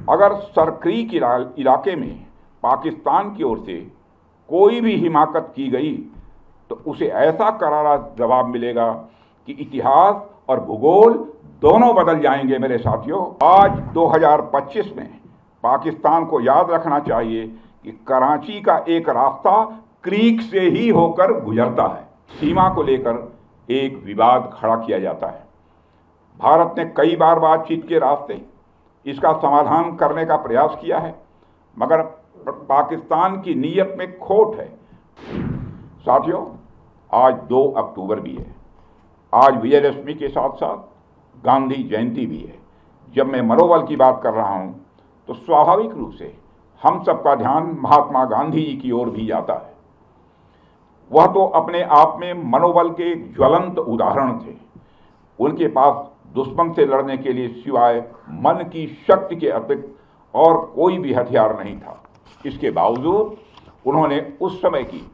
अगर सरक्रीक इलाके में पाकिस्तान की ओर से कोई भी हिमाकत की गई तो उसे ऐसा करारा जवाब मिलेगा कि इतिहास और भूगोल दोनों बदल जाएंगे। मेरे साथियों, आज 2025 में पाकिस्तान को याद रखना चाहिए कि कराची का एक रास्ता क्रीक से ही होकर गुजरता है। सीमा को लेकर एक विवाद खड़ा किया जाता है। भारत ने कई बार बातचीत के रास्ते इसका समाधान करने का प्रयास किया है, मगर पाकिस्तान की नीयत में खोट है। साथियों, आज 2 अक्टूबर भी है। आज विजयदशमी के साथ साथ गांधी जयंती भी है। जब मैं मनोबल की बात कर रहा हूं तो स्वाभाविक रूप से हम सबका ध्यान महात्मा गांधी जी की ओर भी जाता है। वह तो अपने आप में मनोबल के एक ज्वलंत उदाहरण थे। उनके पास दुश्मन से लड़ने के लिए सिवाय मन की शक्ति के अतिरिक्त और कोई भी हथियार नहीं था। इसके बावजूद उन्होंने उस समय की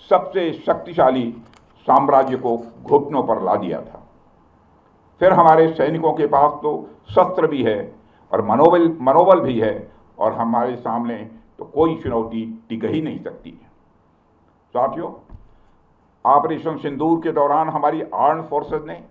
सबसे शक्तिशाली साम्राज्य को घुटनों पर ला दिया था। फिर हमारे सैनिकों के पास तो शस्त्र भी है और मनोबल भी है, और हमारे सामने तो कोई चुनौती टिक ही नहीं सकती है। साथियों, ऑपरेशन सिंदूर के दौरान हमारी आर्म्ड फोर्सेस ने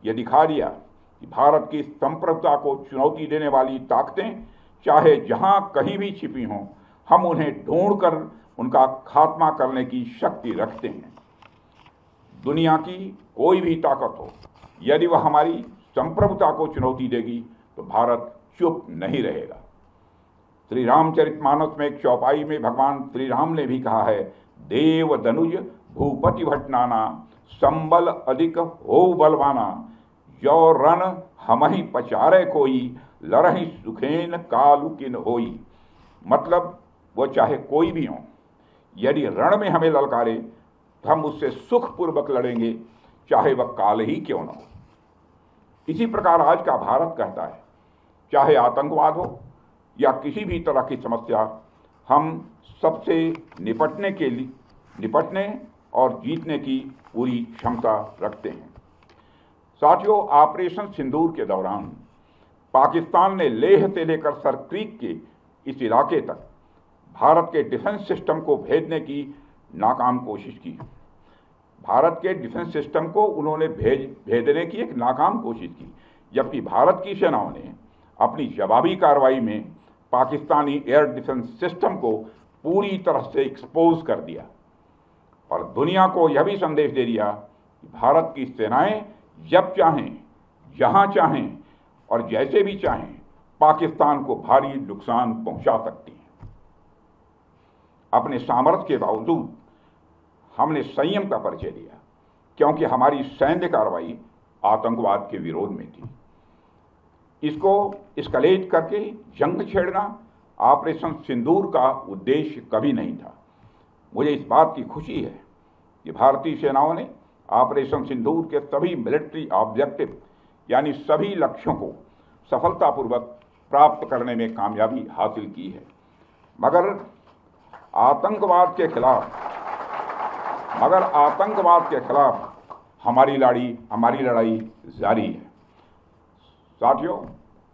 यह दिखा दिया कि भारत की संप्रभुता को चुनौती देने वाली ताकतें चाहे जहां कहीं भी छिपी हों, हम उन्हें ढूंढकर उनका खात्मा करने की शक्ति रखते हैं। दुनिया की कोई भी ताकत हो, यदि वह हमारी संप्रभुता को चुनौती देगी तो भारत चुप नहीं रहेगा। श्री रामचरितमानस में एक चौपाई में भगवान श्री राम ने भी कहा है, देव दनुज भूपति भट नाना, संबल अधिक हो बलवाना, जो रण हमहि पचारे कोई, लड़हि सुखेन कालु किन होई। मतलब वो चाहे कोई भी हो, यदि रण में हमें ललकारे तो हम उससे सुखपूर्वक लड़ेंगे, चाहे वह काल ही क्यों न हो। इसी प्रकार आज का भारत कहता है, चाहे आतंकवाद हो या किसी भी तरह की समस्या, हम सबसे निपटने और जीतने की पूरी क्षमता रखते हैं। साथियों, ऑपरेशन सिंदूर के दौरान पाकिस्तान ने लेह से लेकर सरक्रीक के इस इलाके तक भारत के डिफेंस सिस्टम को भेजने की नाकाम कोशिश की। भारत के डिफेंस सिस्टम को उन्होंने भेजने की एक नाकाम कोशिश की, जबकि भारत की सेनाओं ने अपनी जवाबी कार्रवाई में पाकिस्तानी एयर डिफेंस सिस्टम को पूरी तरह से एक्सपोज कर दिया और दुनिया को यह भी संदेश दे दिया कि भारत की सेनाएं जब चाहें, जहां चाहें और जैसे भी चाहें पाकिस्तान को भारी नुकसान पहुंचा सकती हैं। अपने सामर्थ्य के बावजूद हमने संयम का परिचय दिया, क्योंकि हमारी सैन्य कार्रवाई आतंकवाद के विरोध में थी। इसको एस्केलेट करके जंग छेड़ना ऑपरेशन सिंदूर का उद्देश्य कभी नहीं था। मुझे इस बात की खुशी है कि भारतीय सेनाओं ने ऑपरेशन सिंदूर के सभी मिलिट्री ऑब्जेक्टिव यानी सभी लक्ष्यों को सफलतापूर्वक प्राप्त करने में कामयाबी हासिल की है। मगर आतंकवाद के खिलाफ हमारी लड़ाई जारी है। साथियों,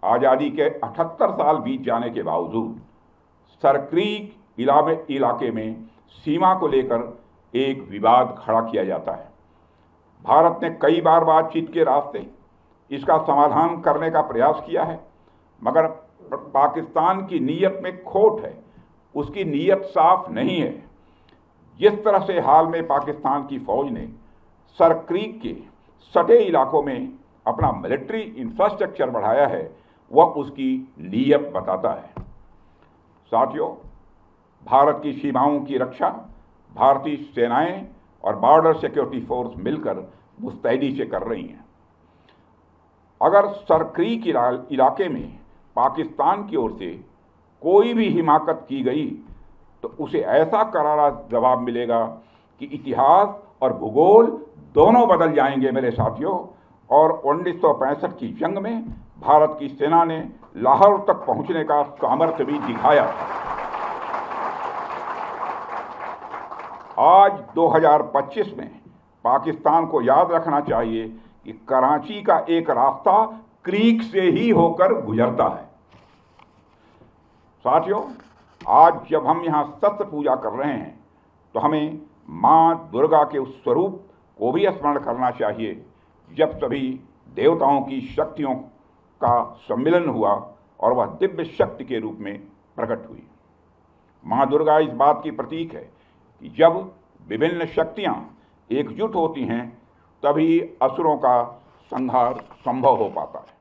आज़ादी के 78 साल बीत जाने के बावजूद सरक्रीक इलाके में सीमा को लेकर एक विवाद खड़ा किया जाता है। भारत ने कई बार बातचीत के रास्ते इसका समाधान करने का प्रयास किया है, मगर पाकिस्तान की नीयत में खोट है। उसकी नीयत साफ नहीं है। जिस तरह से हाल में पाकिस्तान की फौज ने सरक्रीक के सटे इलाकों में अपना मिलिट्री इंफ्रास्ट्रक्चर बढ़ाया है, वह उसकी नीयत बताता है। साथियों, भारत की सीमाओं की रक्षा भारतीय सेनाएं और बॉर्डर सिक्योरिटी फोर्स मिलकर मुस्तैदी से कर रही हैं। अगर सरक्रीक इलाके में पाकिस्तान की ओर से कोई भी हिमाकत की गई तो उसे ऐसा करारा जवाब मिलेगा कि इतिहास और भूगोल दोनों बदल जाएंगे। मेरे साथियों, और 1965 की जंग में भारत की सेना ने लाहौर तक पहुंचने का सामर्थ्य भी दिखाया। आज 2025 में पाकिस्तान को याद रखना चाहिए कि कराची का एक रास्ता क्रीक से ही होकर गुजरता है। साथियों, आज जब हम यहाँ शस्त्र पूजा कर रहे हैं तो हमें माँ दुर्गा के उस स्वरूप को भी स्मरण करना चाहिए जब सभी देवताओं की शक्तियों का सम्मिलन हुआ और वह दिव्य शक्ति के रूप में प्रकट हुई। माँ दुर्गा इस बात की प्रतीक है कि जब विभिन्न शक्तियाँ एकजुट होती हैं तभी असुरों का संहार संभव हो पाता है।